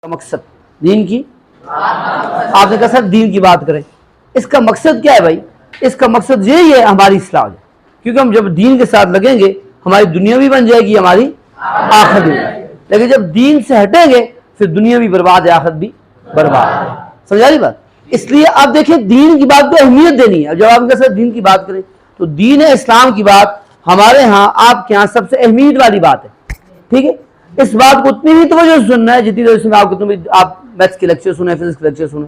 مقصد دین کی آپ نے کہا سر دین کی بات کریں، اس کا مقصد کیا ہے بھائی؟ اس کا مقصد یہی ہے ہماری اصلاح ہو جائے، کیونکہ ہم جب دین کے ساتھ لگیں گے ہماری دنیا بھی بن جائے گی، ہماری آخرت بھی، لیکن جب دین سے ہٹیں گے پھر دنیا بھی برباد ہے، آخرت بھی برباد ہے۔ سمجھا رہی بات؟ اس لیے آپ دیکھیں دین کی بات کو اہمیت دینی ہے۔ جب آپ کے ساتھ دین کی بات کریں تو دین اسلام کی بات ہمارے ہاں آپ کے ہاں سب سے اہمیت والی بات ہے، ٹھیک ہے؟ اس بات کو اتنی ہی توجہ سے سننا ہے جتنی توجہ سے آپ میتھس کے لیکچر سنیں، فزکس کے لیکچر سنیں،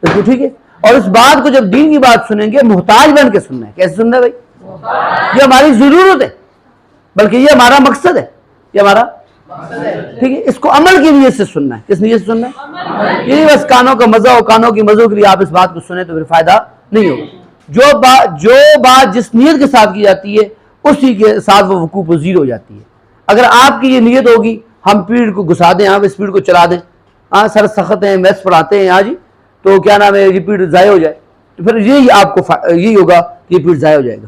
بالکل ٹھیک ہے؟ اور اس بات کو جب دین کی بات سنیں گے محتاج بن کے سننا ہے۔ کیسے سننا ہے بھائی؟ یہ ہماری ضرورت ہے، بلکہ یہ ہمارا مقصد ہے، یہ ہمارا ٹھیک ہے؟ اس کو عمل کی نیت سے سننا ہے۔ کس نیت سے سننا ہے؟ یہ بس کانوں کا مزہ ہو، کانوں کی مزوں کے لیے آپ اس بات کو سنیں تو پھر فائدہ نہیں ہوگا۔ جو بات جس نیت کے ساتھ کی جاتی ہے اسی کے ساتھ وہ وقوع پذیر ہو جاتی ہے۔ اگر آپ کی یہ نیت ہوگی ہم پیڑ کو گھسا دیں، ہم اس پیڑ کو چلا دیں، ہاں سر سخت ہیں، میتھس پڑھاتے ہیں، ہاں جی تو کیا نام ہے، یہ پیڑ ضائع ہو جائے، تو پھر یہی آپ کو یہی ہوگا کہ یہ پیڑ ضائع ہو جائے گا۔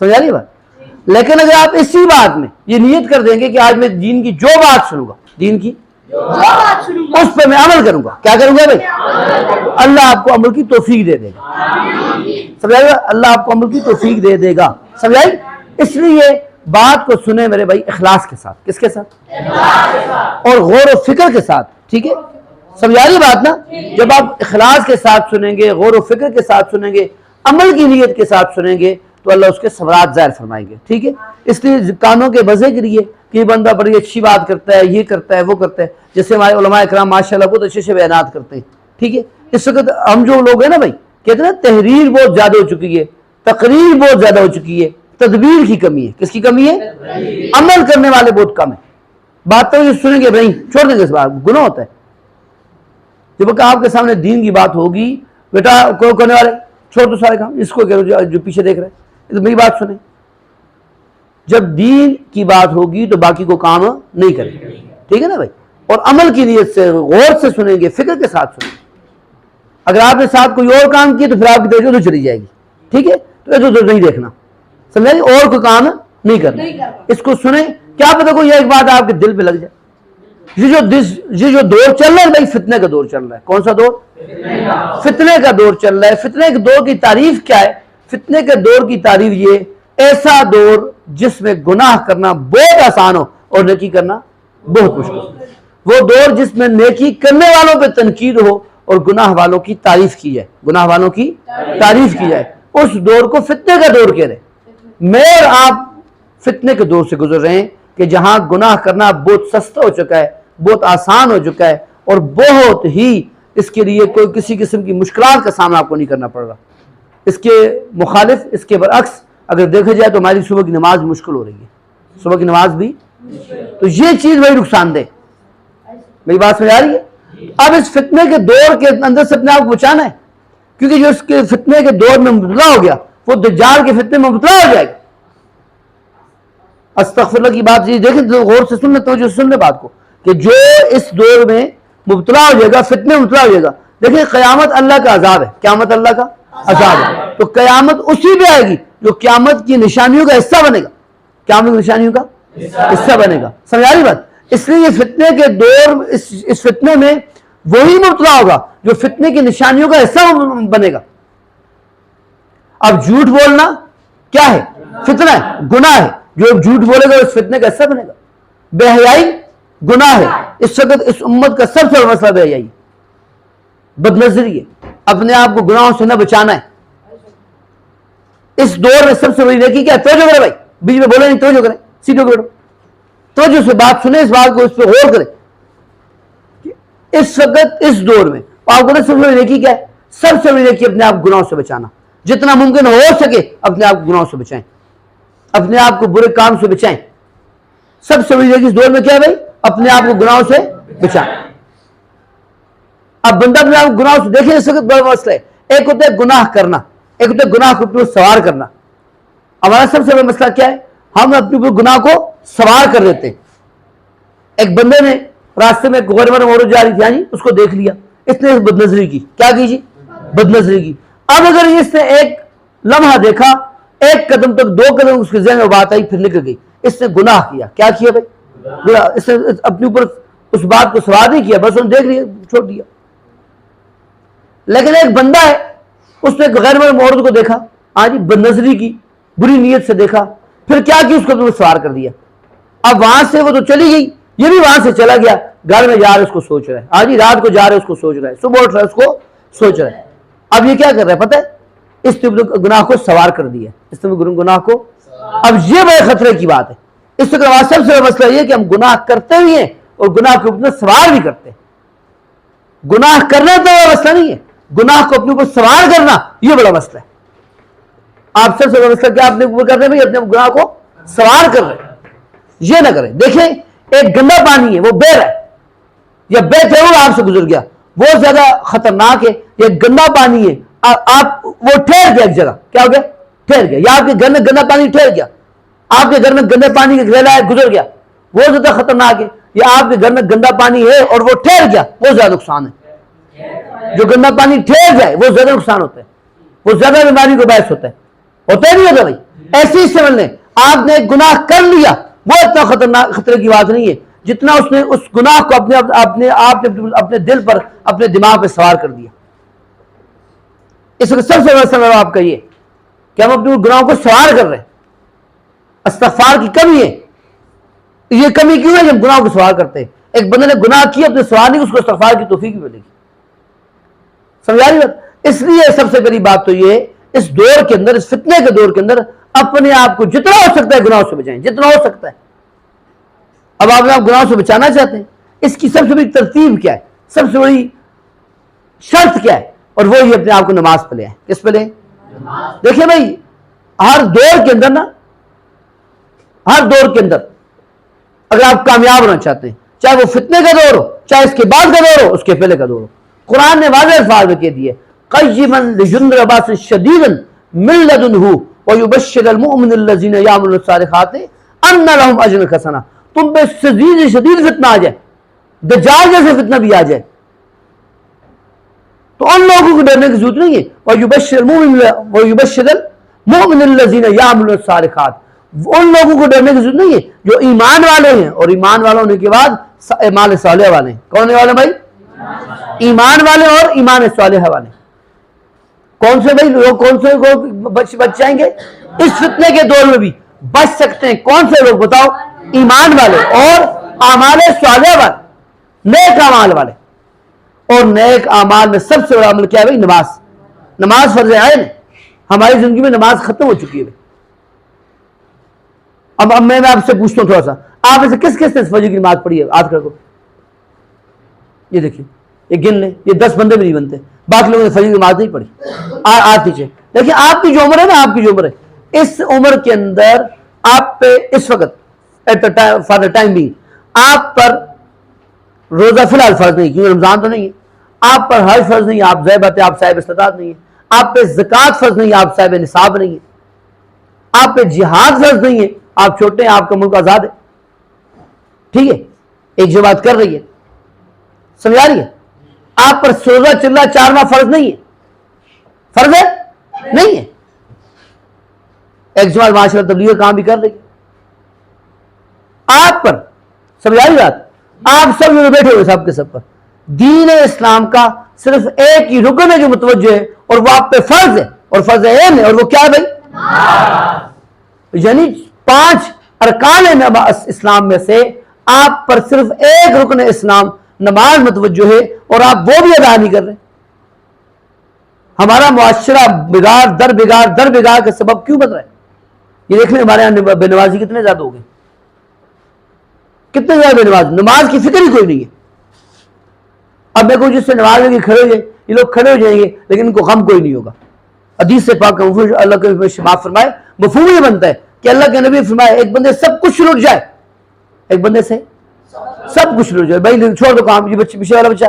سمجھا رہی بات؟ لیکن اگر آپ اسی بات میں یہ نیت کر دیں گے کہ آج میں دین کی جو بات سنوں گا، دین کی اس پہ میں عمل کروں گا، کیا کروں گا بھائی؟ اللہ آپ کو عمل کی توفیق دے دے گا۔ سمجھائی؟ اللہ آپ کو عمل کی توفیق دے دے گا۔ سمجھائی؟ اس لیے بات کو سنیں میرے بھائی اخلاص کے ساتھ۔ کس کے ساتھ؟ اور غور و فکر کے ساتھ، ٹھیک ہے؟ سمجھا رہی بات نا؟ جب آپ اخلاص کے ساتھ سنیں گے، غور و فکر کے ساتھ سنیں گے، عمل کی نیت کے ساتھ سنیں گے تو اللہ اس کے ثمرات ظاہر فرمائیں گے، ٹھیک ہے؟ اس لیے کانوں کے مزے کے لیے کہ یہ بندہ بڑی اچھی بات کرتا ہے، یہ کرتا ہے، وہ کرتا ہے، جیسے ہمارے علماء اکرام ماشاءاللہ بہت اچھے سے بیانات کرتے ہیں، ٹھیک ہے؟ اس وقت ہم جو لوگ ہیں نا بھائی، کہتے ہیں نا تحریر بہت زیادہ ہو چکی ہے، تقریر بہت زیادہ ہو چکی ہے، تدبیر کی کمی ہے۔ کس کی کمی ہے؟ عمل کرنے والے بہت کم ہیں۔ بات تو یہ سنیں گے بھائی، چھوڑ دیں گے اس بات، گناہ ہوتا ہے۔ جب آپ کے سامنے دین کی بات ہوگی، بیٹا کو کرنے والے چھوڑ دو سارے کام، اس کو کہو جو پیچھے دیکھ رہے ہیں، تو میری بات سنیں۔ جب دین کی بات ہوگی تو باقی کو کام نہیں کریں گے، ٹھیک ہے نا بھائی؟ اور عمل کی نیت سے غور سے سنیں گے، فکر کے ساتھ سنیں گے۔ اگر آپ نے ساتھ کوئی اور کام کیا تو پھر آپ کی توجہ ادھر چلی جائے گی، ٹھیک ہے؟ تو ادھر ادھر نہیں دیکھنا، سمجھا؟ اور کوئی کام نہیں کرنا، اس کو سنیں۔ کیا پتہ کوئی ایک بات آپ کے دل پہ لگ جائے۔ یہ جو دور چل رہا ہے بھائی، فتنے کا دور چل رہا ہے۔ کون سا دور؟ فتنے کا دور چل رہا ہے۔ فتنے کے دور کی تعریف کیا ہے؟ فتنے کے دور کی تعریف یہ ایسا دور جس میں گناہ کرنا بہت آسان ہو اور نیکی کرنا بہت مشکل ہو۔ وہ دور جس میں نیکی کرنے والوں پہ تنقید ہو اور گناہ والوں کی تعریف کی جائے، گناہ والوں کی تعریف کی جائے، اس دور کو فتنے کا دور کہہ رہے ہیں۔ میں اور آپ فتنے کے دور سے گزر رہے ہیں کہ جہاں گناہ کرنا بہت سستا ہو چکا ہے، بہت آسان ہو چکا ہے، اور بہت ہی اس کے لیے کوئی کسی قسم کی مشکلات کا سامنا آپ کو نہیں کرنا پڑ رہا۔ اس کے مخالف، اس کے برعکس اگر دیکھا جائے تو ہماری صبح کی نماز مشکل ہو رہی ہے، صبح کی نماز بھی، تو یہ چیز بڑی نقصان دہ۔ میری بات سمجھ آ رہی ہے؟ اب اس فتنے کے دور کے اندر سے اپنے آپ کو بچانا ہے، کیونکہ جو اس کے فتنے کے دور میں مبتلا ہو گیا وہ دجال کے فتنے میں مبتلا ہو جائے گا۔ استغفر اللہ کی بات یہ دیکھیں تو غور سے سن لیں، تو جو سن لیں بات کو، کہ جو اس دور میں مبتلا ہو جائے گا، فتنے میں مبتلا ہو جائے گا۔ دیکھیں قیامت اللہ کا عذاب ہے، قیامت اللہ کا عذاب ہے، تو قیامت اسی پہ آئے گی جو قیامت کی نشانیوں کا حصہ بنے گا، قیامت کی نشانیوں کا حصہ بنے گا۔ سمجھ آ رہی بات؟ اس لیے یہ فتنے کے دور، اس فتنے میں وہی مبتلا ہوگا جو فتنے کی نشانیوں کا حصہ بنے گا۔ اب جھوٹ بولنا کیا ہے؟ فتنہ ہے، گناہ ہے۔ جو جھوٹ بولے گا اس فتنے کا حصہ بنے گا۔ بے حیائی گناہ ہے۔ اس وقت اس امت کا سب سے بڑا مسئلہ بے حیائی، بد نظری ہے، اپنے آپ کو گناہوں سے نہ بچانا ہے۔ اس دور میں سب سے بڑی نیکی کیا ہے؟ توجہ کرے بھائی، بیچ میں بولے نہیں، توجہ کریں، سیدھے بیٹھو، توجہ سے بات سنیں، اس بات کو، اس پہ غور کریں۔ اس وقت اس دور میں آپ کو سب سے بڑی نیکی کیا ہے؟ سب سے بڑی نیکی اپنے آپ گناہوں سے بچانا، جتنا ممکن ہو سکے اپنے آپ کو گناہوں سے بچائیں، اپنے آپ کو برے کام سے بچائیں۔ سب سے بڑی نیکی اس دور میں کیا ہے بھائی؟ اپنے آپ کو گناہوں سے بچائیں۔ اب بندہ اپنے آپ کو گناہوں سے، دیکھیں اس وقت بڑا مسئلہ ہے، ایک ہوتا ہے گناہ کرنا، ایک ہوتا ہے گناہ کو اپنے سوار کرنا۔ ہمارا سب سے بڑا مسئلہ کیا ہے؟ ہم اپنے اوپر گناہ کو سوار کر دیتے ہیں۔ ایک بندے نے راستے میں غیر محرم عورت جا رہی تھی، ہاں جی، اس کو دیکھ لیا، اس نے بد نظری کی۔ کیا کی جی؟ بد نظری کی۔ اب اگر اس نے ایک لمحہ دیکھا، ایک قدم تک، دو قدم اس کے ذہن میں بات آئی، پھر نکل گئی، اس نے گناہ کیا۔ کیا کیا بھائی؟ گناہ۔ اس نے اپنے اوپر اس بات کو سوال نہیں کیا، بس انہوں نے دیکھ لیا چھوڑ دیا۔ لیکن ایک بندہ ہے، اس نے غیر محرم عورت کو دیکھا، ہاں جی، بد نظری کی، بری نیت سے دیکھا، پھر کیا کہ اس کو سوار کر دیا۔ اب وہاں سے وہ تو چلی گئی، یہ بھی وہاں سے چلا گیا، گھر میں جا رہا ہے اس کو سوچ رہا ہے، ہاں جی، رات کو جا رہا ہے اس کو سوچ رہا ہے، صبح اٹھ رہا ہے اس کو سوچ رہا ہے۔ اب یہ کیا کر رہا ہے پتہ ہے؟ اس نے گناہ کو سوار کر دیا، اس نے گناہ کو، اب یہ بڑے خطرے کی بات ہے۔ اس سے سب سے بڑا مسئلہ یہ کہ ہم گناہ کرتے بھی ہیں اور گناہ کے اوپر سوار بھی کرتے ہیں۔ گناہ کرنا تو وہ مسئلہ نہیں ہے، گناہ کو اپنے اوپر سوار کرنا یہ بڑا مسئلہ ہے۔ آپ سب سے بڑا مسئلہ کیا اپنے اوپر کر رہے ہیں؟ اپنے گناہ کو سوار کر رہے ہیں، یہ نہ کریں۔ دیکھیں ایک گندا پانی ہے، وہ بہ رہا ہے، یا بہ ضرور آپ سے گزر گیا، وہ زیادہ خطرناک ہے۔ یہ گندا پانی ہے، آپ وہ ٹھہر گیا ایک جگہ، کیا ہو گیا؟ ٹھہر گیا۔ یا آپ کے گھر میں گندا پانی ٹھہر گیا، آپ کے گھر میں گندے پانی کا گھریلا ہے گزر گیا، وہ زیادہ خطرناک ہے۔ یا آپ کے گھر میں گندا پانی ہے اور وہ ٹھہر گیا، وہ زیادہ نقصان ہے۔ جو گندا پانی ٹھہر جائے وہ زیادہ نقصان ہوتا ہے، وہ زیادہ بیماری کو باعث ہوتا ہے نہیں ہوتا بھائی؟ ایسے ہی سمجھ لیں، آپ نے ایک گناہ کر لیا، وہ اتنا خطرناک خطرے کی بات نہیں ہے جتنا اس نے اس گناہ کو اپنے دل پر، اپنے دماغ پہ سوار کر دیا۔ اس کا سب سے بڑا سبب آپ کا یہ کہ ہم اپنے گناہوں کو سوار کر رہے ہیں۔ استغفار کی کمی ہے۔ یہ کمی کیوں ہے جب گناہ کو سوار کرتے ہیں؟ ایک بندے نے گناہ کیا، اپنے سوار نہیں، اس کو استغفار کی توفیق بھی ملے گی۔ سمجھا رہی بات؟ اس لیے سب سے بڑی بات تو یہ، اس دور کے اندر، اس فتنے کے دور کے اندر اپنے آپ کو جتنا ہو سکتا ہے گناہوں سے بچائیں، جتنا ہو سکتا ہے۔ اب آپ گناہوں سے بچانا چاہتے ہیں، اس کی سب سے بڑی ترتیب کیا ہے؟ سب سے بڑی شرط کیا ہے؟ اور وہ یہ اپنے آپ کو نماز پہ لے آئیں۔ کس پہ لیں؟ دیکھیں بھائی، ہر دور کے اندر نا، ہر دور کے اندر اگر آپ کامیاب ہونا چاہتے ہیں، چاہے وہ فتنے کا دور ہو، چاہے اس کے بعد کا دور ہو، اس کے پہلے کا دور ہو، قرآن نے واضح الفاظ میں کہہ دیے، قیما لینذر باسا شدیدا من لدنہ ویبشر المؤمن الذین یعملون الصالحات ان لهم اجرا حسنا۔ تم پہ شدید فتنہ آ جائے، دجال جیسے فتنہ بھی آ جائے، تو ان لوگوں کو ڈرنے کی ضرورت نہیں ہے۔ ویبشر المؤمن الذین یعملون الصالحات، ان لوگوں کو ڈرنے کی ضرورت نہیں ہے جو ایمان والے ہیں، اور ایمان والے ہونے کے بعد اعمال صالحہ والے ہیں۔ کون ہے والے بھائی؟ ایمان والے اور ایمان صالحہ والے۔ کون سے بھائی لوگ، کون سے لوگ بچ جائیں گے اس فتنے کے دور میں بھی بچ سکتے ہیں؟ کون سے لوگ بتاؤ؟ ایمان والے اور اعمال صالحہ والے، نیک اعمال والے۔ اور نیک اعمال میں سب سے بڑا عمل کیا ہے بھائی؟ نماز۔ نماز فرض عین ہے، ہماری زندگی میں نماز ختم ہو چکی ہے بھائی۔ اب میں آپ سے پوچھتا ہوں تھوڑا سا، آپ میں سے کس کس نے فجر کی نماز پڑھی ہے؟ ہاتھ کر دو، یہ دیکھیں، یہ گن لیں، یہ 10 بندے بھی نہیں بنتے، باقی لوگوں نے فجر کی نماز نہیں پڑھی۔ آج پیچھے دیکھیں، آپ کی جو عمر ہے نا، آپ کی جو عمر ہے، اس عمر کے اندر آپ پہ اس وقت فار دا ٹائم بینگ آپ پر روزہ فی الحال فرض نہیں، کیونکہ رمضان تو نہیں ہے، آپ پر حج فرض نہیں ہے، آپ ظاہر بات ہے آپ صاحب استطاعت نہیں ہے، آپ پہ زکوٰۃ فرض نہیں ہے، آپ صاحب نصاب نہیں ہے، آپ پہ جہاد فرض نہیں ہے، آپ چھوٹے ہیں، آپ کا ملک آزاد ہے، ٹھیک ہے، ایک جماعت کر رہی ہے، سمجھا رہی ہے؟ آپ پر روزہ چلنا 4 ماہ فرض نہیں ہے، فرض ہے نہیں ہے، ایک جماعت معاشرہ تبلیغ کام بھی کر رہی ہے، آپ پر، سمجھا رہی بات؟ آپ سب جو بیٹھے ہوئے سب کے سب پر دین اسلام کا صرف ایک ہی رکن ہے جو متوجہ ہے، اور وہ آپ پہ فرض ہے، اور فرض عین ہے، اور وہ کیا ہے بھائی؟ یعنی 5 ارکان اسلام میں سے آپ پر صرف ایک رکن اسلام نماز متوجہ ہے، اور آپ وہ بھی ادا نہیں کر رہے۔ ہمارا معاشرہ بگاڑ در بگاڑ در بگاڑ کا سبب کیوں بن رہا ہے؟ یہ دیکھ لیں ہمارے یہاں بے نمازی کتنے زیادہ ہو گئے، کتنے زیادہ بے نماز، نماز کی فکر ہی کوئی نہیں ہے۔ اب میں کوئی جس سے نماز میں کھڑے ہو جائے، یہ لوگ کھڑے ہو جائیں گے لیکن ان کو غم کوئی نہیں ہوگا۔ حدیث سے پاک اللہ کے معاف فرمائے، مفہوم یہ بنتا ہے کہ اللہ کے نبی فرمائے ایک بندے سب کچھ لٹ جائے، ایک بندے سے سب کچھ لٹ جائے، بھائی چھوڑ دو کام، یہ بچے پیچھے والا بچہ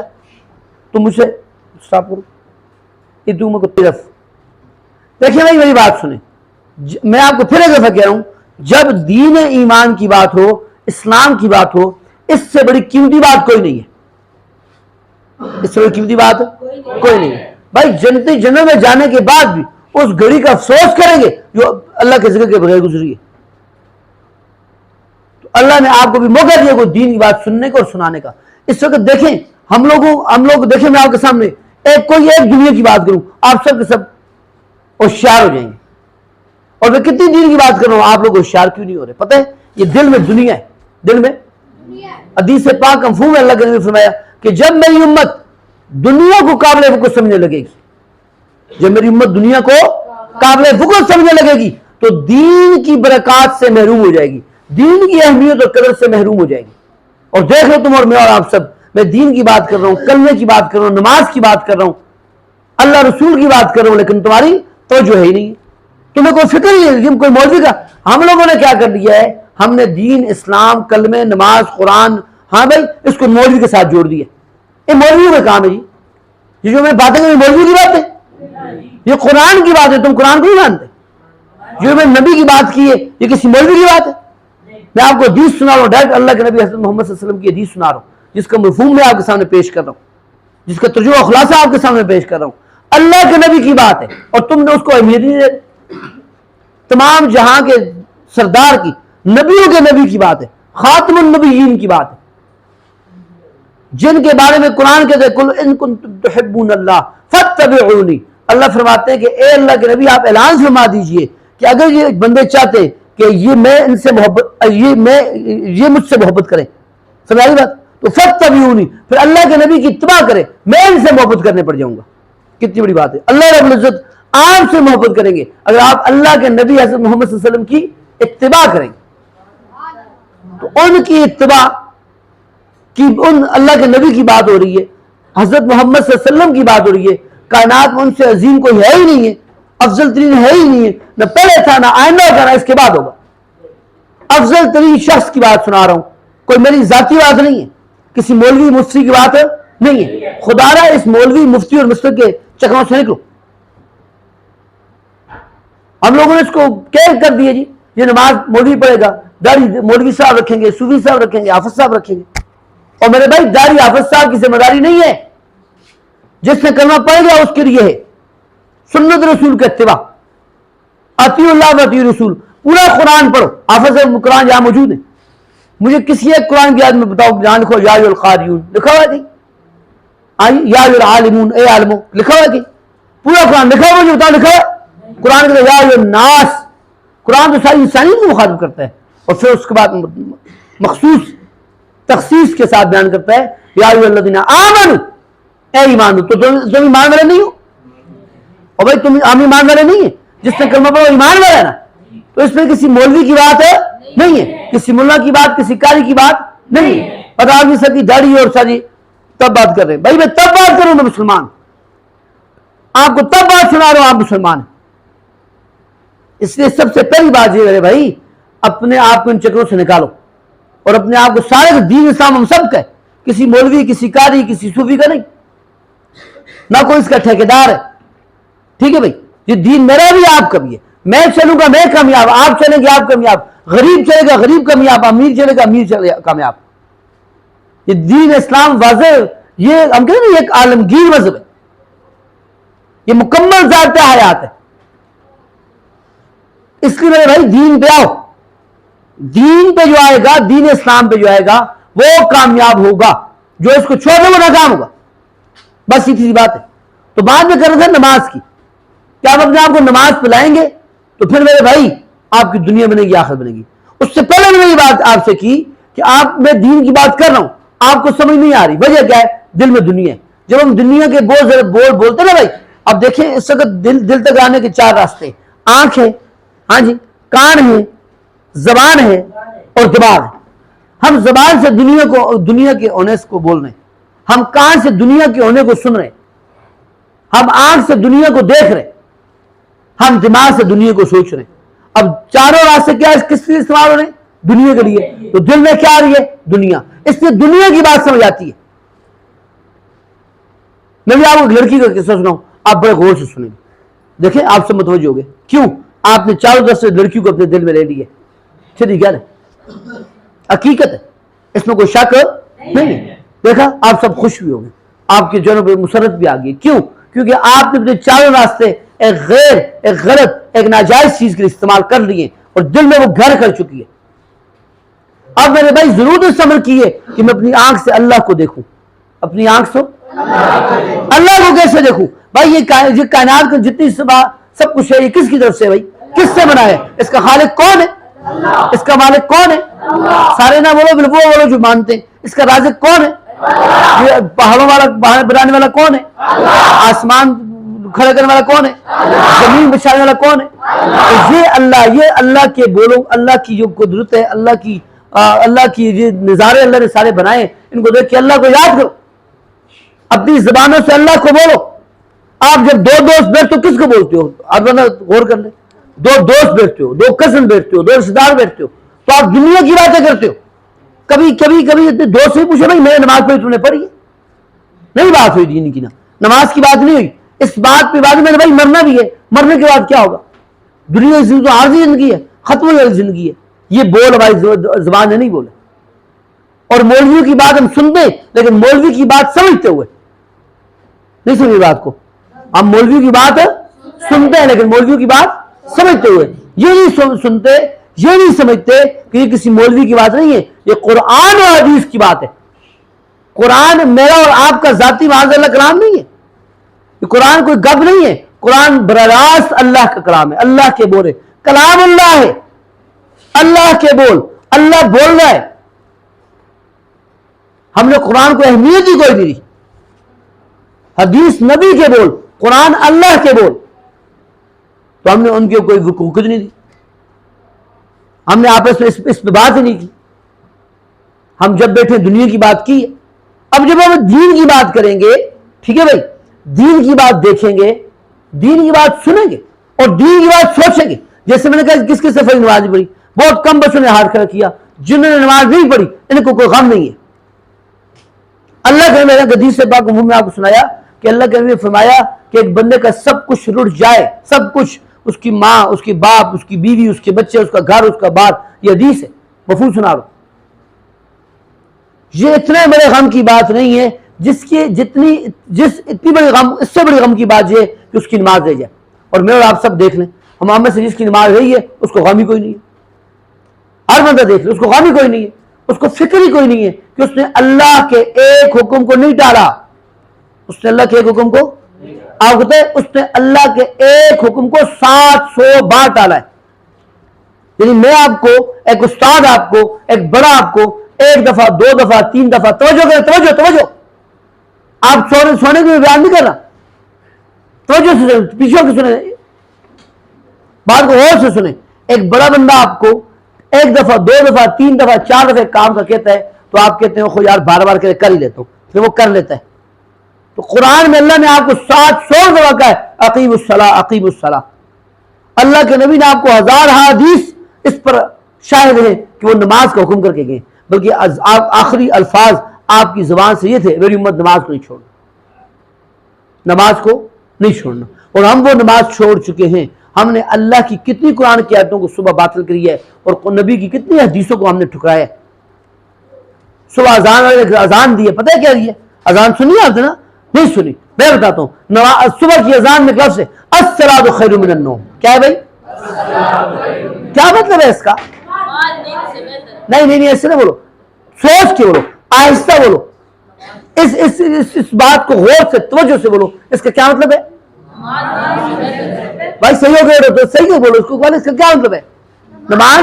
تم مجھ سے اسٹاپ کرو، یہ تم کو طرف دیکھیں بھائی، میری بات سنیں، میں آپ کو پھر ایک دفعہ کہہ رہا ہوں، جب دین ایمان کی بات ہو، اسلام کی بات ہو، اس سے بڑی قیمتی بات کوئی نہیں ہے، اس سے بڑی قیمتی بات کوئی نہیں ہے بھائی۔ جنت میں جانے کے بعد بھی اس گھڑی کا افسوس کریں گے جو اللہ کے ذکر کے بغیر گزری ہے۔ تو اللہ نے آپ کو بھی موقع دیا کوئی دین کی بات سننے کا اور سنانے کا، اس وقت دیکھیں ہم لوگ دیکھیں، میں آپ کے سامنے ایک دنیا کی بات کروں، آپ سب کے سب ہوشیار ہو جائیں گے. اور میں کتنی دین کی بات کر رہا ہوں، آپ لوگ ہوشیار کیوں نہیں ہو رہے؟ پتہ ہے یہ دل میں دنیا ہے، دل میں حدیث پاک مفہوم ہے. اللہ کے نبی نے فرمایا کہ جب میری امت دنیا کو قابل وقوع سمجھنے لگے گی، جب میری امت دنیا کو قابل وقوع سمجھنے لگے گی تو دین کی برکات سے محروم ہو جائے گی، دین کی اہمیت اور قدر سے محروم ہو جائے گی. اور دیکھ لو تم اور میں اور آپ سب، میں دین کی بات کر رہا ہوں، کلمے کی بات کر رہا ہوں، نماز کی بات کر رہا ہوں، اللہ رسول کی بات کر رہا ہوں، لیکن تمہاری توجہ ہے ہی نہیں، تمہیں کوئی فکر ہی نہیں. کوئی مولوی کا ہم لوگوں نے کیا کر دیا ہے، ہم نے دین، اسلام، کلمے، نماز، قرآن، ہاں بھائی اس کو مولوی کے ساتھ جوڑ دیا. یہ مولویوں کا کام ہے جی، یہ جو میں باتیں کر مولوی کی بات ہے، یہ قرآن کی بات ہے، تم قرآن کو نہیں مانتے. جو میں نبی کی بات کی ہے یہ کسی مولوی کی بات ہے. میں آپ کو حدیث سنا رہا ہوں، ڈائریکٹ اللہ کے نبی حضرت محمد صلی اللہ علیہ وسلم کی حدیث سنا رہا ہوں، جس کا مفہوم میں آپ کے سامنے پیش کر رہا ہوں، جس کا ترجمہ و خلاصہ آپ کے سامنے پیش کر رہا ہوں. اللہ کے نبی کی بات ہے اور تم نے اس کو اہمیت نہیں دے. تمام جہاں کے سردار کی، نبیوں کے نبی کی بات ہے، خاتم النبیین کی بات ہے، جن کے بارے میں قرآن کہتے ہیں قل ان کنتم تحبون اللہ فاتبعونی. اللہ فرماتے ہیں کہ اے اللہ کے نبی آپ اعلان فرما دیجئے کہ اگر یہ بندے چاہتے کہ یہ میں ان سے محبت، یہ مجھ سے محبت کریں، سمجھائی بات، تو فاتبعونی، پھر اللہ کے نبی کی اتباع کریں، میں ان سے محبت کرنے پڑ جاؤں گا. کتنی بڑی بات ہے. اللہ رب العزت آپ سے محبت کریں گے اگر آپ اللہ کے نبی حضرت محمد صلی اللہ علیہ وسلم کی اتباع کریں گے. تو ان کی اتباع کی، ان اللہ کے نبی کی بات ہو رہی ہے، حضرت محمد صلی اللہ علیہ وسلم کی بات ہو رہی ہے. کائنات میں ان سے عظیم کوئی ہے ہی نہیں ہے، افضل ترین ہے ہی نہیں ہے، نہ پہلے تھا نہ آئندہ ہوگا نہ اس کے بعد ہوگا. افضل ترین شخص کی بات سنا رہا ہوں، کوئی میری ذاتی بات نہیں ہے، کسی مولوی مفتی کی بات نہیں ہے. خدا را اس مولوی مفتی اور مستق کے چکروں سے نکلو. ہم لوگوں نے اس کو کیئر کر دیا جی، یہ نماز مولوی پڑھے گا، داڑھی مولوی صاحب رکھیں گے، صوفی صاحب رکھیں گے، حافظ صاحب رکھیں گے. اور میرے بھائی داڑھی حافظ صاحب کی ذمہ داری نہیں ہے، جس نے کلمہ پڑھ گیا اس کے لیے ہے سنت رسول کا اتباع، اطیعوا اللہ و اطیعوا الرسول. پورا قرآن پڑھو، حافظ قرآن یہاں موجود ہے، مجھے کسی ایک قرآن کی آیت میں بتاؤ جہاں لکھو یا ایھا القاریون لکھا ہوا ہے کہیں؟ یا ایھا العالمون، اے عالموں لکھا ہوا ہے کہیں؟ پورا قرآن لکھا ہوا، مجھے بتاؤ لکھا ہوا؟ قرآن کے یا ایھا الناس، قرآن تو ساری انسانیت کو مخاطب کرتا ہے، اور پھر اس کے بعد مخصوص تخصیص کے ساتھ بیان کرتا ہے یا ایھا الذین آمنوا، اے ایمان تو تم ایمان والے نہیں ہو. اور بھائی تم ایمان والے نہیں ہیں، جس نے کلمہ پڑھا ایمان والا ہے نا. تو اس میں کسی مولوی کی بات نہیں ہے، کسی ملا کی بات، کسی قاری کی بات نہیں ہے. اور آدمی سب کی داڑھی اور ساری تب بات کر رہے ہیں. بھائی میں تب بات کروں میں مسلمان، آپ کو تب بات سنا رہا ہوں آپ مسلمان ہیں. اس لیے سب سے پہلی بات یہ ہے بھائی، اپنے آپ کو ان چکروں سے نکالو اور اپنے آپ کو سارے دین اسلام ہم سب کا ہے، کسی مولوی، کسی قاری، کسی صوفی کا نہیں، نہ کوئی اس کا ٹھیکیدار ہے. ٹھیک ہے بھائی، یہ دین میرا بھی آپ کا بھی ہے. میں چلوں گا میں کامیاب، آپ چلیں گے آپ کامیاب، غریب چلے گا غریب کامیاب، امیر چلے گا امیر چلے گا کامیاب. یہ دین اسلام واضح، یہ ہم کہتے ہیں نا، یہ ایک عالمگیر مذہب ہے، یہ مکمل ذات حیات ہے. اس لیے میرے بھائی دین پہ آؤ، دین پہ جو آئے گا، دین اسلام پہ جو آئے گا وہ کامیاب ہوگا، جو اس کو چھوڑ دے وہ ناکام ہوگا. بس یہ سی بات ہے. تو بعد میں کر رہے تھے نماز کی، کیا آپ اپنے آپ کو نماز پہ لائیں گے تو پھر میرے بھائی آپ کی دنیا بنے گی، آخرت بنے گی. اس سے پہلے میں یہ بات آپ سے کی کہ آپ میں دین کی بات کر رہا ہوں، آپ کو سمجھ نہیں آ رہی. وجہ کیا ہے؟ دل میں دنیا ہے. جب ہم دنیا کے بولتے نا بھائی، اب دیکھیں اس وقت دل تک آنے کے چار راستے، آنکھ ہے، ہاں جی، کان ہے، زبان ہے اور دماغ ہے. ہم زبان سے دنیا کے اونیس کو بول رہے ہیں، ہم کان سے دنیا کے ہونے کو سن رہے ہیں، ہم آنکھ سے دنیا کو دیکھ رہے ہیں، ہم دماغ سے دنیا کو سوچ رہے ہیں. اب چاروں راستے کیا کس لیے استعمال ہو رہے ہیں؟ دنیا کے لیے. تو دل میں کیا آ رہی ہے؟ دنیا. اس لیے دنیا کی بات سمجھ آتی ہے. میں بھی آپ کو ایک لڑکی کا قصہ سناؤں، آپ بڑے غور سے سنیں گے، دیکھیں آپ سے متوجہ ہو گئے. کیوں؟ آپ نے چاروں طرف سے لڑکیوں کو اپنے دل میں لے لیے. سیدھی کیا ہے، حقیقت ہے، اس میں کوئی شک نہیں ہے. دیکھا آپ سب خوش بھی ہو گئے، آپ کے جنوں پہ مسرت بھی آ گئی. کیوں؟ کیونکہ آپ نے اپنے چاروں راستے ایک غلط، ایک ناجائز چیز کے لیے استعمال کر لیے اور دل میں وہ گھر کر چکی ہے. اب میرے بھائی ضرورت اس عمل کی ہے کہ میں اپنی آنکھ سے اللہ کو دیکھوں. اپنی آنکھ سے اللہ کو کیسے دیکھوں؟ بھائی یہ کائنات کو جتنی سب کچھ ہے یہ کس کی طرف سے؟ بھائی کس سے بنا ہے؟ اس کا خالق کون ہے؟ اس کا مالک کون ہے؟ سارے نہ بولو وہ بولو جو مانتے ہیں. اس کا رازق کون ہے؟ یہ پہاڑوں والا بنانے والا کون ہے؟ آسمان کھڑا کرنے والا کون ہے؟ زمین بچھانے والا کون ہے؟ یہ اللہ کے بولو، اللہ کی جو قدرت ہے، اللہ کی یہ نظارے اللہ نے سارے بنائے، ان کو دیکھ کے اللہ کو یاد کرو، اپنی زبانوں سے اللہ کو بولو. آپ جب دو دوست بیٹھتے ہو کس کو بولتے ہو؟ آپ غور کر لیں. دو دوست بیٹھتے ہو، دو کزن بیٹھتے ہو، دو رشتے دار بیٹھتے ہو، تو آپ دنیا کی باتیں کرتے ہو. کبھی دوست سے پوچھے بھائی میں نے نماز پڑھی تم نے پڑھی ہے؟ نہیں بات ہوئی دین کی، نا نماز کی بات نہیں ہوئی. اس بات پہ بات میں نے بھائی مرنا بھی ہے، مرنے کے بعد کیا ہوگا؟ دنیا کی تو عارضی زندگی ہے، ختم ہونے والی زندگی ہے. یہ بول ہماری زبان نے نہیں بولے. اور مولویوں کی بات ہم سنتے ہیں لیکن مولوی کی بات سمجھتے ہوئے نہیں سنی بات کو. ہم مولویوں کی بات سنتے ہیں لیکن مولویوں کی بات سمجھتے ہوئے یہ نہیں سنتے، یہ نہیں سمجھتے کہ یہ کسی مولوی کی بات نہیں ہے، یہ قرآن اور حدیث کی بات ہے. قرآن میرا اور آپ کا ذاتی معاذ اللہ کلام نہیں ہے. یہ قرآن کوئی گپ نہیں ہے. قرآن براہ راست اللہ کا کلام ہے، اللہ کے بول ہے، کلام اللہ ہے، اللہ کے بول، اللہ بول رہا ہے. ہم نے قرآن کو اہمیت ہی کوئی نہیں دی. حدیث نبی کے بول، قرآن اللہ کے بول، تو ہم نے ان کے کوئی وقوع نہیں دی. ہم نے آپس میں اس پہ بات ہی نہیں کی. ہم جب بیٹھے دنیا کی بات کی. اب جب ہم دین کی بات کریں گے، ٹھیک ہے بھائی، دین کی بات دیکھیں گے، دین کی بات سنیں گے اور دین کی بات سوچیں گے. جیسے میں نے کہا کس کس سے فرض نماز پڑھی، بہت کم بچوں نے ہاتھ کھڑا کیا. جنہوں نے نماز نہیں پڑھی ان کو کوئی غم نہیں ہے. اللہ کے میرے حدیث سے پاک میں آپ کو سنایا کہ اللہ کے نبی نے فرمایا کہ ایک بندے کا سب کچھ رٹ جائے، سب کچھ، اس کی ماں، اس کے باپ، اس کی بیوی، اس کے بچے، اس کا گھر، اس کا بار. یہ حدیث ہے، مفہوم سنا رہا. یہ اتنے بڑے غم کی بات نہیں ہے اتنی بڑی غم، اس سے بڑی غم کی بات یہ ہے کہ اس کی نماز رہ جائے. اور میں اور آپ سب دیکھ لیں، ہم میں سے جس کی نماز رہی ہے اس کو غم ہی کوئی نہیں ہے. ہر بندہ دیکھ لے، اس کو غم ہی کوئی نہیں ہے، اس کو فکر ہی کوئی نہیں ہے کہ اس نے اللہ کے ایک حکم کو نہیں ٹالا. اس نے اللہ کے ایک حکم کو، آپ کہتے ہیں اس نے اللہ کے ایک حکم کو 700 بار ٹالا ہے. یعنی میں آپ کو، ایک استاد آپ کو، ایک بڑا آپ کو ایک دفعہ، دو دفعہ، تین دفعہ توجہ کریں، توجہ. آپ سونے کے بیان نہیں کر رہا، توجہ سے سنیں، پیچھے کے سنیں، بات کو غور سے سنیں. ایک بڑا بندہ آپ کو ایک دفعہ، دو دفعہ، تین دفعہ، 4 دفعہ کام کا کہتا ہے تو آپ کہتے ہیں خو یار بار بار کر ہی لیتا ہوں، پھر وہ کر لیتا ہے. تو قرآن میں اللہ نے آپ کو 700 دفعہ کہا ہے اقیم الصلاۃ، اقیم الصلاۃ. اللہ کے نبی نے آپ کو 1000 حدیث اس پر شاہد ہیں کہ وہ نماز کا حکم کر کے گئے. بلکہ آخری الفاظ آپ کی زبان سے یہ تھے، میری امت نماز کو نہیں چھوڑنا، نماز کو نہیں چھوڑنا. اور ہم وہ نماز چھوڑ چکے ہیں. ہم نے اللہ کی کتنی قرآن کی آیتوں کو صبح باطل کری ہے اور نبی کی کتنی حدیثوں کو ہم نے ٹھکرایا ہے. صبح اذان دی ہے، پتہ ہے کیا دی ہے؟ اذان سنی آپ نے نا؟ نہیں سنی. میں بتاتا ہوں، صبح کی اذان میں لفظ ہے الصلاۃ خیر من النوم. کیا ہے بھائی؟ کیا مطلب ہے اس کا؟ نہیں ایسے نہ بولو، سوچ کے بولو، آہستہ بولو. اس بات کو غور سے، توجہ سے بولو. اس کا کیا مطلب ہے؟ بھائی صحیح ہو گئے تو صحیح بولو اس کو. اس کا کیا مطلب ہے؟ نماز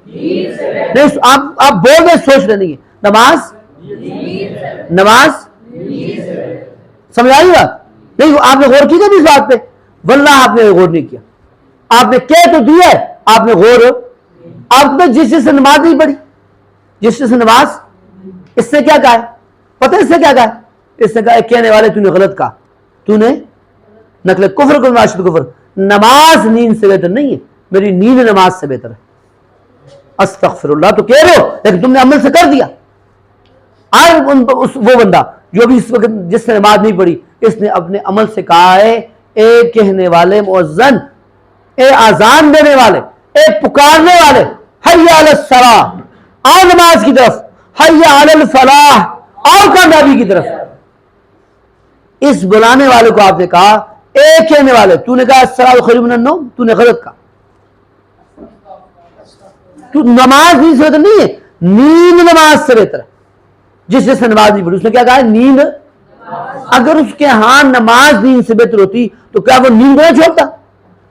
نہیں، آپ بول رہے سوچ رہے نہیں ہے. نماز سمجھ آئی بات؟ نہیں آپ نے غور کی نا اس بات پہ؟ واللہ آپ نے غور نہیں کیا. آپ نے کہہ تو دیا ہے، آپ نے غور، آپ نے جس سے نماز نہیں پڑھی، جس سے نماز، اس سے کیا کہا ہے پتہ ہے؟ اس سے کیا کہا ہے؟ اس نے کہا کہنے والے تو نے غلط کہا، تو نے نقل کفر کو معاشرت کفر. نماز نیند سے بہتر نہیں ہے، میری نیند نماز سے بہتر ہے. استغفر اللہ تو کہہ رہے ہو لیکن تم نے عمل سے کر دیا. وہ بندہ جو بھی اس وقت جس نے نماز نہیں پڑھی، اس نے اپنے عمل سے کہا ہے اے کہنے والے مؤذن، اے اذان دینے والے، اے پکارنے والے، حی علی الصلاۃ، آؤ نماز کی طرف، حی علی الفلاح، آؤ کامیابی کی طرف. اس بلانے والے کو آپ نے کہا اے کہنے والے، تو نے کہا الصلاۃ خیر من النوم، تو نے غلط کہا. تو نماز نیند سے بہتر نہیں ہے، نیند نماز سے بہتر ہے. جس نے نماز نہیں پڑھی اس نے کیا کہا ہے؟ نیند. اگر اس کے ہاں نماز نیند سے بہتر ہوتی تو کیا وہ نیند نہ چھوڑتا؟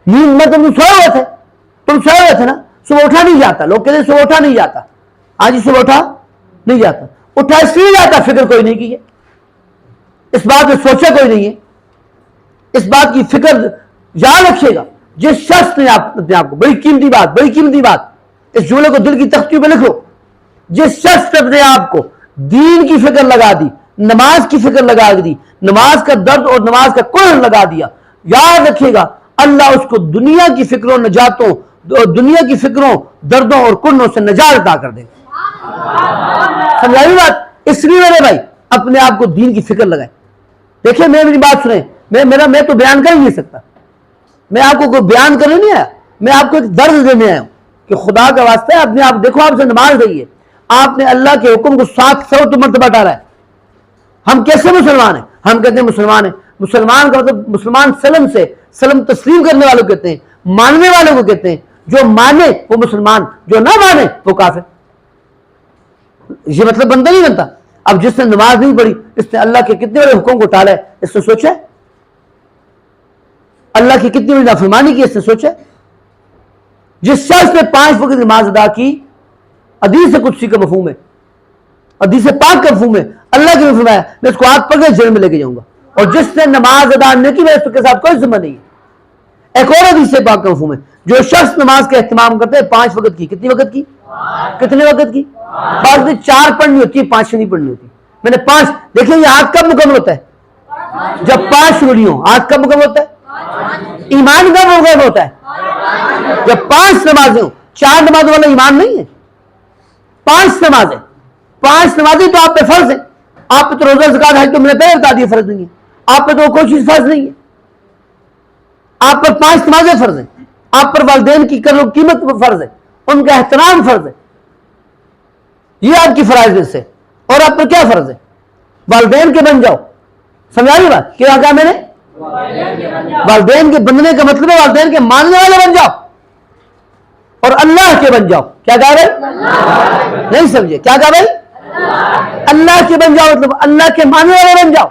نیند میں تم سوئے ہوئے تھے، نا، صبح اٹھا نہیں جاتا. لوگ کہتے ہیں صبح اٹھا نہیں جاتا. آج صبح اٹھا نہیں جاتا. اٹھا اس لیے جاتا فکر کوئی نہیں کی ہے، اس بات میں سوچا کوئی نہیں ہے. اس بات کی فکر یاد رکھیے گا. جس شخص نے اپنے آپ کو، بڑی قیمتی بات، اس جملے کو دل کی تختی پہ لکھ لو، جس شخص نے اپنے آپ کو دین کی فکر لگا دی، نماز کی فکر لگا دی، نماز کا درد اور نماز کا کل لگا دیا، یاد رکھیے گا اللہ اس کو دنیا کی فکروں نجاتوں، دنیا کی فکروں، دردوں اور کنوں سے نجات عطا کر دے گا. سمجھائی بات؟ اس لیے میرے بھائی اپنے آپ کو دین کی فکر لگائیں. دیکھیں میری بات سنیں، میں تو بیان کر ہی نہیں سکتا، میں آپ کو کوئی بیان کرنے نہیں آیا، میں آپ کو ایک درد دینے آیا ہوں کہ خدا کا واسطہ ہے اپنے آپ دیکھو. آپ سے نماز رہی ہے، آپ نے اللہ کے حکم کو 700 مرتبہ ڈالا ہے. ہم کیسے مسلمان ہیں؟ ہم کہتے ہیں مسلمان ہیں. مسلمان کا مطلب مسلمان سلم تسلیم کرنے والوں کہتے ہیں، ماننے والوں کو کہتے ہیں. جو مانے وہ مسلمان، جو نہ مانے وہ کافر. یہ مطلب بنتا نہیں بنتا. اب جس نے نماز نہیں پڑھی اس نے اللہ کے کتنے بڑے حکم کو ٹالا ہے، اس نے سوچا ہے؟ اللہ کی کتنی بڑی نافرمانی کی اس نے سوچا ہے؟ جس شخص نے 5 وقت نماز ادا کی، حدیث قدسی کا مفہوم ہے، حدیث پاک کا مفہوم ہے، اللہ کے فرمایا میں اس کو ہاتھ پکڑ جیل میں لے کے جاؤں گا. اور جس نے نماز ادا نہیں کی اس کے ساتھ کوئی ذمہ نہیں ہے. ایک اور حدیث پاک کا مفہوم ہے، جو شخص نماز کا اہتمام کرتے ہیں 5 وقت کی، کتنی وقت کی؟ کتنے وقت کی؟ بعض میں 4 پڑھنی ہوتی ہے، 5 نہیں پڑھنی ہوتی. میں نے 5 دیکھیں. یہ ہاتھ کب مکمل ہوتا ہے؟ جب 5 شروع ہوں. ہاتھ کب مکمل ہوتا ہے؟ ایمان کب مکمل ہوتا ہے؟ جب 5 نمازیں ہوں. 4 نمازوں والا ایمان نہیں ہے، 5 نمازیں. 5 نمازیں تو آپ پہ فرض ہے. آپ پہ تو روزہ زکات حج تو میں نے پہلے بتا دیا فرض نہیں ہے. آپ پہ تو کوئی چیز فرض نہیں ہے. آپ پر 5 نمازیں فرض ہیں. آپ پر والدین کی قیمت فرض ہے، ان کا احترام فرض ہے. یہ آپ کی فرائض میں سے. اور آپ پر کیا فرض ہے؟ والدین کے بن جاؤ. سمجھا رہی بات؟ کیا کہا میں نے؟ والدین کے بننے کا مطلب ہے والدین کے ماننے والے بن جاؤ اور اللہ کے بن جاؤ. کیا کہا بھائی؟ نہیں سمجھے؟ کیا کہا بھائی؟ اللہ کے بن جاؤ مطلب اللہ کے ماننے والے بن جاؤ.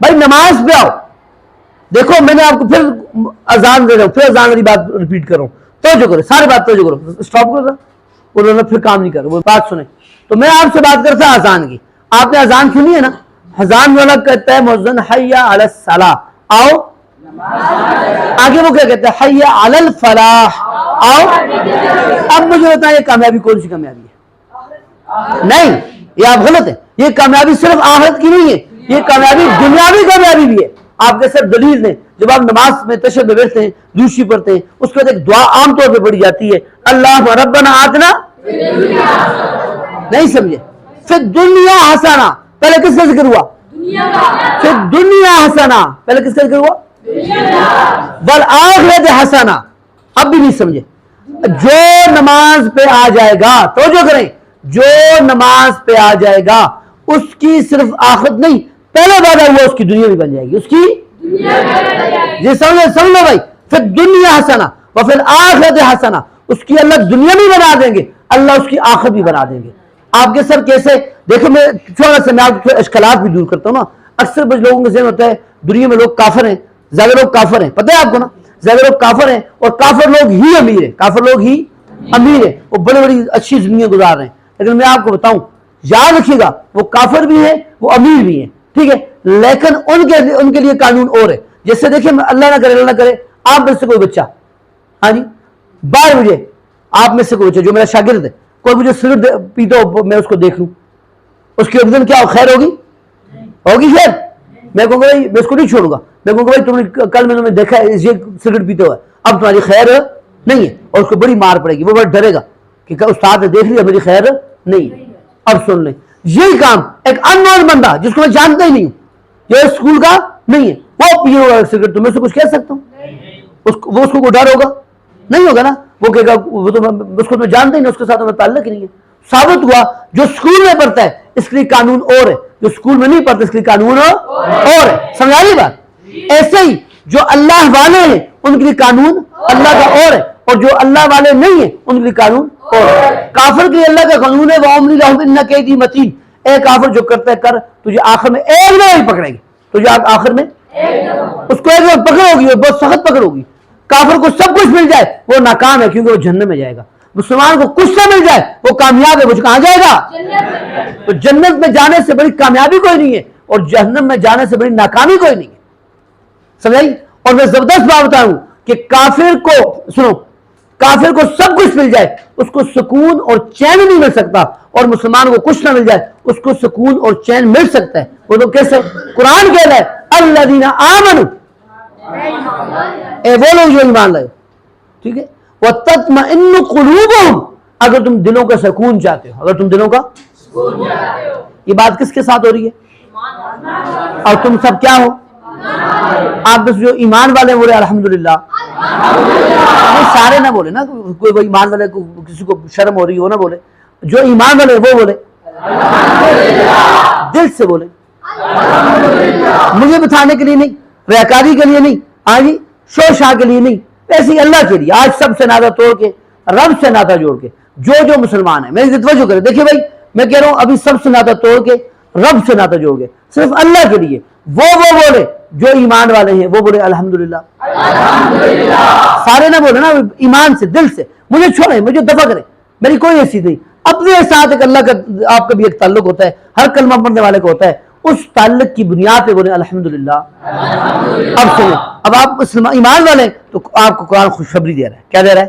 بھائی نماز پہ آؤ. دیکھو میں نے آپ کو پھر اذان دے رہا ہوں، پھر اذان والی بات ریپیٹ کر رہا ہوں. توجہ کرو، ساری بات توجہ کرو. اسٹاپ کرو، انہوں نے پھر کام نہیں کر وہ بات سنیں. تو میں آپ سے بات کرتا اذان کی. آپ نے اذان سنی ہے نا؟ اذان والا کہتا ہے مؤذن حی علی الصلاۃ، آؤ. آگے وہ کیا کہتا ہے؟ حی علی الفلاح، آؤ. اب مجھے بتائیں یہ کامیابی کون سی کامیابی ہے؟ نہیں، یہ آپ غلط ہے. یہ کامیابی صرف آخرت کی نہیں ہے، یہ کامیابی دنیاوی کامیابی بھی ہے. آپ کے سر دلیل نے جب آپ نماز میں تشہد میں بیٹھتے ہیں، دوسری پڑھتے ہیں، اس کے بعد ایک دعا عام طور پہ پڑھی جاتی ہے، اللہ ربنا آتنا. نہیں سمجھے؟ پھر دنیا حسنہ، پہلے کس کا ذکر ہوا؟ پھر دنیا حسنہ، پہلے کس کا ذکر ہوا؟ والآخرت حسنہ. اب بھی نہیں سمجھے؟ جو نماز پہ آ جائے گا، توجہ کریں، جو نماز پہ آ جائے گا اس کی صرف آخرت نہیں، پہلے وعدہ ہوا اس کی دنیا بھی بن جائے گی. اس کی یہ سمجھ لو بھائی. پھر دنیا حسنہ وفی الآخرت حسنہ، اس کی اللہ دنیا بھی بنا دیں گے، اللہ اس کی آخرت بھی بنا دیں گے. آپ کے سر کیسے؟ دیکھو میں تھوڑا سا میں آپ کے اشکالات بھی دور کرتا ہوں نا. اکثر کچھ لوگوں کا ذہن ہوتا ہے دنیا میں لوگ کافر ہیں، زیادہ لوگ کافر ہیں. پتہ ہے آپ کو نا، زیادہ لوگ کافر ہیں اور کافر لوگ ہی امیر ہیں. کافر لوگ ہی امیر ہیں، وہ بڑی بڑی اچھی زندگیاں گزار رہے ہیں. لیکن میں آپ کو بتاؤں، یاد رکھیے گا وہ کافر بھی ہیں، وہ امیر بھی ہیں، ٹھیک ہے، لیکن ان کے لیے قانون اور ہے. جیسے دیکھیں اللہ نہ کرے آپ میں سے کوئی بچہ، ہاں جی 12 بجے آپ میں سے کوئی بچہ جو میرا شاگرد ہے، کوئی مجھے سگریٹ پیتا ہو، میں اس کو دیکھ لوں، اس کی ایک دن کیا خیر ہوگی خیر؟ میں کہوں گا بھائی میں اس کو نہیں چھوڑوں گا. میں کہوں گا بھائی تم نے کل میں تمہیں دیکھا ہے یہ سگریٹ پیتا ہوا ہے، اب تمہاری خیر نہیں ہے. اور اس کو بڑی مار پڑے گی، وہ بڑا ڈرے گا کہ استاد نے دیکھ لیا میری خیر نہیں ہے. اب سن لیں، یہی کام ایک ان نون بندہ جس کو میں جانتا ہی نہیں ہوں، یہ اسکول کا نہیں ہے، وہ پیے ہوگا سگریٹ، تو میں اس سے کچھ کہہ سکتا ہوں؟ وہ اس کو ڈر ہوگا؟ نہیں ہوگا نا. وہ کہے گا وہ تو اس کو میں جانتا ہی نہیں، اس کے ساتھ میں تعلق ہی نہیں ہے. ثابت ہوا جو اسکول میں پڑھتا ہے اس کے لیے قانون اور ہے، جو اسکول میں نہیں پڑھتا اس کے لیے قانون اور ہے. سمجھا رہی بات؟ ایسے ہی جو اللہ والے ہیں ان کے لیے قانون اللہ کا اور ہے، اور جو اللہ والے نہیں ہیں ان کے لیے قانون اور ہے۔ کافر کے لیے اللہ کا قانون ہے وَأُمْلِي لَهُمْ إِنَّ كَيْدِي مَتِينٌ، اے کافر جو کرتا ہے کر، تجھے آخر میں ایک دفعہ ہی پکڑیں گے، تجھے آخر میں اس کو ایک دفعہ پکڑ ہوگی اور بہت سخت پکڑ ہوگی۔ کافر کو سب کچھ مل جائے وہ ناکام ہے کیونکہ وہ جہنم میں جائے گا، مسلمان کو کچھ نہ مل جائے وہ کامیاب ہے، وہ کہاں جائے گا؟ تو جنت میں جانے سے بڑی کامیابی کوئی نہیں ہے اور جہنم میں جانے سے بڑی ناکامی کوئی نہیں ہے، سمجھائی؟ اور میں زبردست بات بتا ہوں کہ کافر کو سنو، کافر کو سب کچھ مل جائے اس کو سکون اور چین نہیں مل سکتا، اور مسلمان کو کچھ نہ مل جائے اس کو سکون اور چین مل سکتا ہے۔ وہ تو کیسے؟ قرآن کہہ رہا ہے الذین آمنوا، اے وہ لوگ جو ایمان لائے، ٹھیک ہے، وَتَطْمَئِنُّ قُلُوبُهُمْ، اگر تم دلوں کا سکون چاہتے ہو، اگر تم دلوں کا یہ بات کس کے ساتھ ہو رہی ہے؟ اور تم سب کیا ہو؟ آپ بس جو ایمان والے بولے الحمدللہ، سارے نہ بولے نا، کوئی ایمان والے کو کسی کو شرم ہو رہی ہو نہ بولے، جو ایمان والے وہ بولے دل سے بولے، مجھے بتانے کے لیے نہیں، ریاکاری کے لیے نہیں، ہاں جی شو شاہ کے لیے نہیں، ایسے ہی اللہ کے لیے آج سب سے ناطہ توڑ کے رب سے ناطہ جوڑ کے جو مسلمان ہے میری توجہ کرے، دیکھیے بھائی میں کہہ رہا ہوں ابھی سب سے ناطہ توڑ کے رب سے ناطہ جوڑ کے صرف اللہ کے لیے وہ بولے جو ایمان والے ہیں، وہ بولے الحمدللہ، سارے نہ بولے نا، ایمان سے دل سے، مجھے چھوڑیں، مجھے دفع کریں، میری کوئی حیثیت نہیں، اپنے ساتھ ایک اللہ کا آپ کا بھی ایک تعلق ہوتا ہے، ہر کلمہ پڑھنے والے کا ہوتا ہے، اس تعلق کی بنیاد پہ بولیں الحمدللہ۔ اب سنیں، اب آپ ایمان والے تو آپ کو قرآن خوشخبری دے رہا ہے، کیا دے رہا ہے؟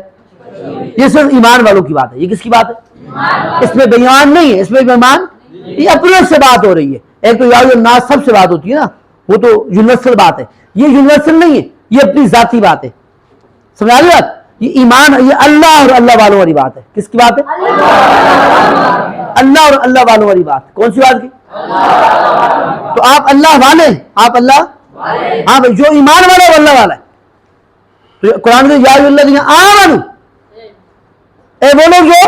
یہ صرف ایمان والوں کی بات ہے، یہ کس کی بات ہے؟ اس میں بیان نہیں ہے، اس میں بیان یہ اپنے سے بات ہو رہی ہے۔ ایک تو یا الناس سب سے بات ہوتی ہے نا، وہ تو یونیورسل بات ہے، یہ یونیورسل نہیں ہے، یہ اپنی ذاتی بات ہے، سمجھ آ رہی بات؟ یہ ایمان، یہ اللہ اور اللہ والوں والی بات ہے، کس کی بات ہے؟ اللہ اور اللہ والوں والی بات، کون سی بات کی؟ تو آپ اللہ والے ہیں، آپ اللہ، ہاں بھائی جو ایمان والا ہے وہ اللہ والا ہے۔ تو قرآن میں یا الذین آمنوا، اے وہ لوگ جو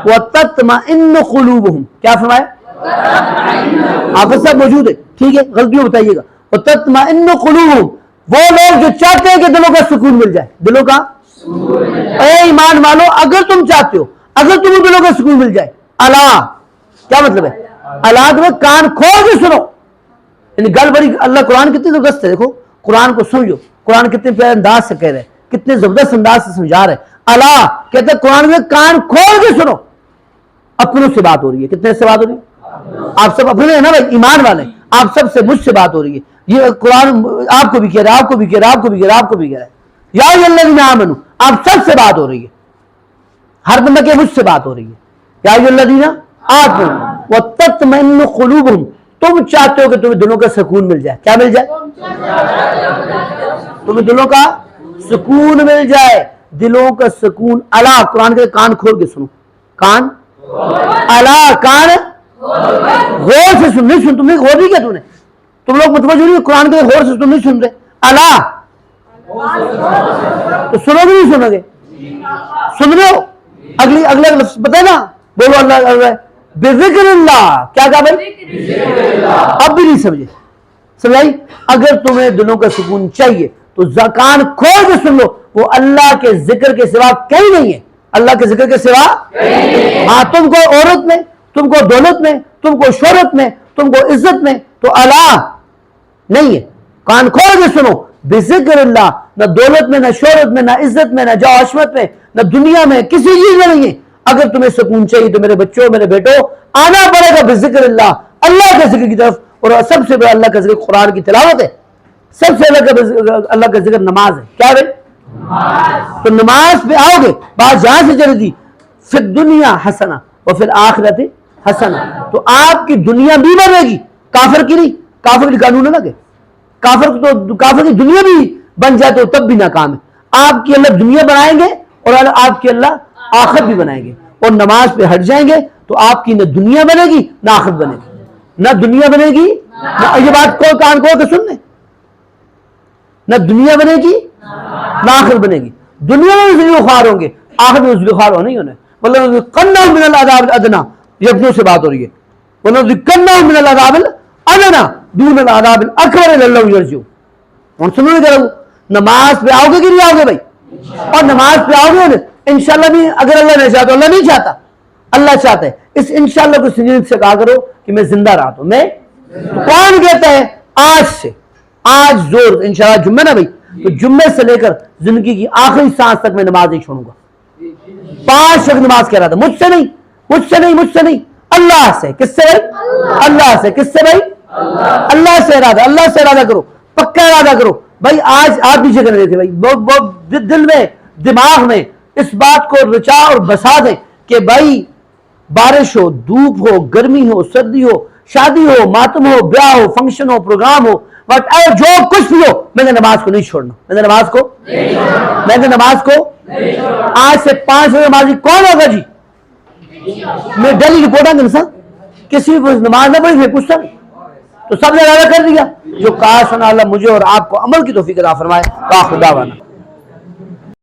وَتَطْمَئِنُّ قُلُوبُهُمْ، کیا فرمایا؟ آپ سب موجود ہے، ٹھیک ہے، غلطیوں بتائیے گا۔ وَتَطْمَئِنُّ قُلُوبُهُمْ، وہ لوگ جو چاہتے ہیں کہ دلوں کا سکون مل جائے، دلوں کا، اے ایمان والو اگر تم چاہتے ہو، اگر تمہیں دلوں کا سکون مل جائے، اللہ کیا مطلب ہے؟ اللہ تمہیں کان کھول کے سنو، یعنی گل بڑی، اللہ قرآن کتنی زبردست ہے، دیکھو قرآن کو سمجھو، قرآن کتنے پیارے انداز سے کہہ رہے ہیں، کتنے زبردست انداز سے سمجھا رہے ہیں۔ اللہ کہتے ہیں قرآن میں کان کھول کے سنو، اپنوں سے بات ہو رہی ہے، کتنے سے بات ہو رہی ہے؟ آپ سب اپنے ہیں نا بھائی، ایمان والے، آپ سب سے، مجھ سے بات ہو رہی ہے، یہ قرآن آپ کو بھی کہہ رہا ہے، آپ کو بھی کہہ رہا ہے، آپ کو بھی کہہ رہا ہے، آپ کو بھی کہہ رہا ہے، یا الذین آمنوا، آپ سب سے بات ہو رہی ہے، ہر بندہ کہ مجھ سے بات ہو رہی ہے، یا الذین آمنوا وَتَطْمَئِنُّ قُلُوبُهُمْ، تم چاہتے ہو کہ تمہیں دلوں کا سکون مل جائے، کیا مل جائے؟ تمہیں دلوں کا سکون مل جائے، دلوں کا سکون، اللہ قرآن کے کان کھول کے سنو، کان، اللہ کان غور سے سن، نہیں سن، تم نے غور نہیں کیا، تم نے، تم لوگ متوجہ نہیں قرآن کے غور سے تم نہیں سن رہے، اللہ تو سنو گے نہیں، سنو گے، سن رہے ہو؟ اگلے لفظ پتہ ہے نا، بولو اللہ بذکر اللہ، کیا کہا بھائی؟ اب بھی نہیں سمجھے، سمجھائی؟ اگر تمہیں دلوں کا سکون چاہیے تو کان کھول کے سن لو، وہ اللہ کے ذکر کے سوا کہیں نہیں ہے، اللہ کے ذکر کے سوا، ہاں تم کو عورت میں، تم کو دولت میں، تم کو شہرت میں، تم کو عزت میں، تو اللہ نہیں ہے، کان کھول کے سنو، بذکر اللہ، نہ دولت میں، نہ شہرت میں، نہ عزت میں، نہ جاہ عشمت میں، نہ دنیا میں، کسی چیز میں نہیں ہے۔ اگر تمہیں سکون چاہیے تو میرے بچوں، میرے بیٹوں، آنا پڑے گا بذکر اللہ، اللہ کے ذکر کی طرف، اور سب سے بڑا اللہ کا ذکر قرآن کی تلاوت ہے، سب سے اللہ کا ذکر نماز ہے، کیا ہے؟ تو نماز پہ آؤ گے، بات جہاں سے چلی تھی، فی الدنیا حسنہ وفی الآخرۃ حسنہ، تو آپ کی دنیا بھی بنے گی، کافر کی نہیں، کافر کی قانون ہے نا کہ کافر کی دنیا بھی بن جائے تو تب بھی ناکام ہے، آپ کی اللہ دنیا بنائیں گے اور آپ کی اللہ آخرت بھی بنائیں گے، اور نماز پہ ہٹ جائیں گے تو آپ کی نہ دنیا بنے گی نہ آخرت بنے گی، نہ دنیا بنے گی، یہ بات کو کان کھول کے سن لیں، نہ دنیا بنے گی نہ آخرت بنے گی، دنیا میں بھی ذلیل خوار ہوں گے، آخرت میں ذلیل خوار نہیں ہونے، وَلَنُذِقَّنَّهُم مِّنَ الْعَذَابِ الْأَدْنَىٰ، یہ اپنوں سے بات ہو رہی ہے، وَلَنُذِقَّنَّهُم مِّنَ الْعَذَابِ الْأَدْنَىٰ دُونَ الْعَذَابِ الْأَكْبَرِ لَعَلَّهُمْ يَرْجِعُونَ۔ اور سنو گے ذرا، نماز پہ آؤ گے کہ نہیں آؤ گے بھائی؟ اور نماز پہ آؤ گے انشاءاللہ بھی، اگر اللہ نہیں چاہتا، اللہ نہیں چاہتا، اللہ چاہتا ہے، اس انشاءاللہ کو سنجیدگی سے کہا کرو کہ میں زندہ رہا تو میں کون کہتا ہے آج سے، آج زور انشاءاللہ جمعہ نا بھائی، تو جمعے سے لے کر زندگی کی آخری سانس تک میں نماز نہیں چھوڑوں گا، 5 وقت نماز کہہ رہا تھا، مجھ سے نہیں، مجھ سے نہیں، مجھ سے نہیں، اللہ سے۔ کس سے بھائی؟ اللہ سے۔ کس سے بھائی؟ اللہ سے ارادہ، اللہ سے ارادہ کرو، پکا ارادہ کرو بھائی۔ آج آپ بھی جگہ دیتے بھائی، بہت دل میں دماغ میں اس بات کو رچا اور بسا دیں کہ بھائی بارش ہو، دھوپ ہو، گرمی ہو، سردی ہو، شادی ہو، ماتم ہو، بیاہ ہو، فنکشن ہو، پروگرام ہو، بٹ جو کچھ بھی ہو، میں نے نماز کو نہیں چھوڑنا، میں نے نماز کو میں نے نماز کو آج سے 5 بجے نمازی کون ہوگا جی؟ میں ڈیلی رپورٹ آ گا کسی بھی نماز نہ پڑھی، میں پوچھتا نہیں، تو سب نے ارادہ کر دیا۔ جو کہا سنا اللہ مجھے اور آپ کو عمل کی توفیق عطا فرمائے۔ خدا وانا